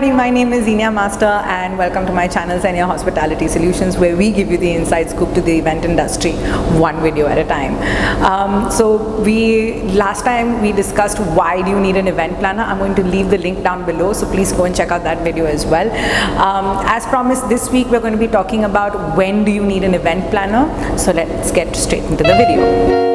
everybody, my name is Zenia Master and welcome to my channel Zenia Hospitality Solutions, where we give you the inside scoop to the event industry, one video at a time. Last time we discussed why do you need an event planner. I'm going to leave the link down below, so please go and check out that video as well. As promised, this week we're going to be talking about when do you need an event planner. So let's get straight into the video.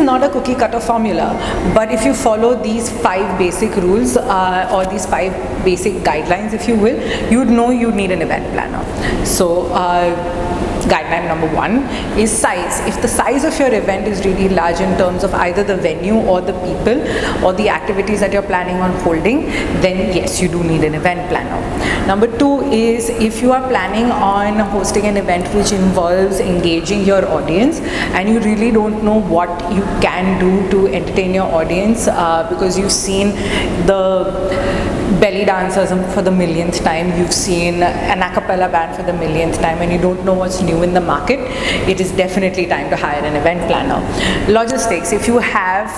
Not a cookie cutter formula, but if you follow these 5 basic rules or these 5 basic guidelines, if you will, you would know you need an event planner. So guideline number 1 is size. If the size of your event is really large in terms of either the venue or the people or the activities that you're planning on holding, then yes, you do need an event planner. Number 2 is if you are planning on hosting an event which involves engaging your audience and you really don't know what you can do to entertain your audience because you've seen the belly dancers for the millionth time, you've seen an a cappella band for the millionth time, and you don't know what's new in the market, it is definitely time to hire an event planner. Logistics, if you have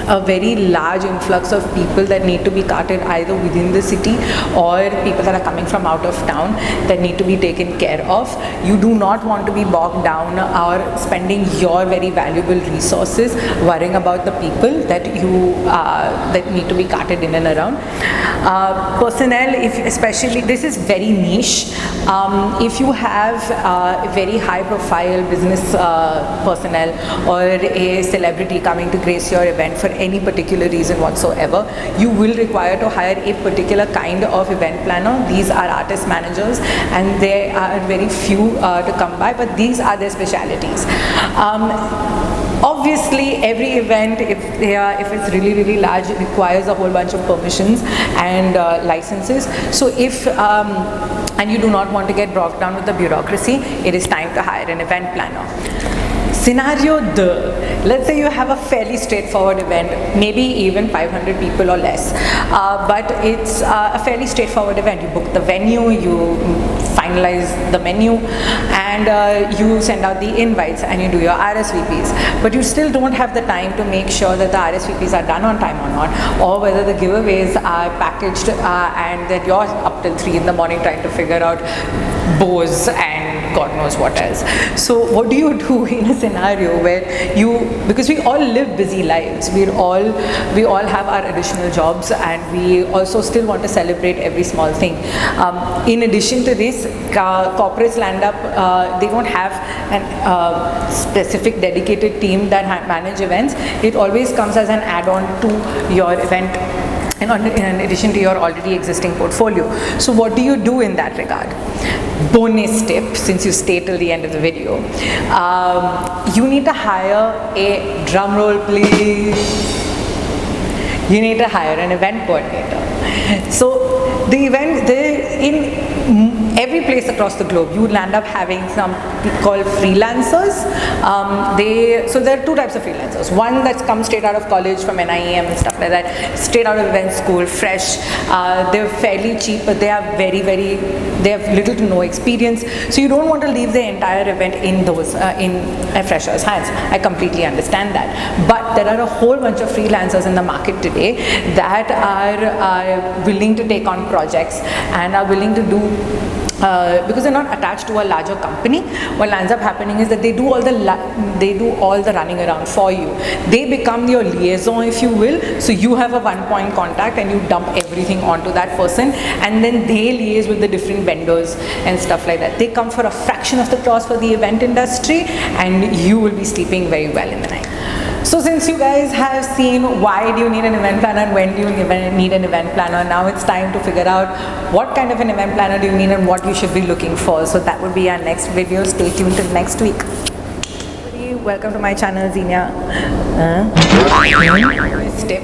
a very large influx of people that need to be carted either within the city or people that are coming from out of town that need to be taken care of, you do not want to be bogged down or spending your very valuable resources worrying about the people that you that need to be carted in and around. Personnel, especially this is very niche. If you have a very high profile business personnel or a celebrity coming to grace your event for any particular reason whatsoever, you will require to hire a particular kind of event planner. These are artist managers and they are very few to come by, but these are their specialities. Obviously, every event, if it's really large, it requires a whole bunch of permissions and licenses. So if and you do not want to get bogged down with the bureaucracy, it is time to hire an event planner. Scenario 2, let's say you have a fairly straightforward event, maybe even 500 people or less, but it's a fairly straightforward event. You book the venue, you finalize the menu, and you send out the invites and you do your RSVPs, but you still don't have the time to make sure that the RSVPs are done on time or not, or whether the giveaways are packaged and that you're up till 3 in the morning trying to figure out bows and God knows what else. So what do you do in a scenario where because we all live busy lives, we all have our additional jobs, and we also still want to celebrate every small thing. In addition to this, corporates land up, they don't have a specific dedicated team that manage events. It always comes as an add-on to your event, in addition to your already existing portfolio. So what do you do in that regard? Bonus tip, since you stay till the end of the video, you need to hire a drum roll please. You need to hire an event coordinator. So the event, in every place across the globe, you will land up having some called freelancers. So there are 2 types of freelancers. One that's come straight out of college from NIEM and stuff like that, straight out of event school, fresh. They're fairly cheap, but they have they have little to no experience. So you don't want to leave the entire event in a fresher's hands. I completely understand that. But there are a whole bunch of freelancers in the market today that are willing to take on projects and are willing to do because they're not attached to a larger company. What ends up happening is that they do all the running around for you. They become your liaison, if you will. So you have a one-point contact and you dump everything onto that person, and then they liaise with the different vendors and stuff like that. They come for a fraction of the cost for the event industry, and you will be sleeping very well in the night. So since you guys have seen why do you need an event planner and when do you need an event planner, now it's time to figure out what kind of an event planner do you need and what you should be looking for. So that would be our next video. Stay tuned till next week. Welcome to my channel, Zenia. Tip.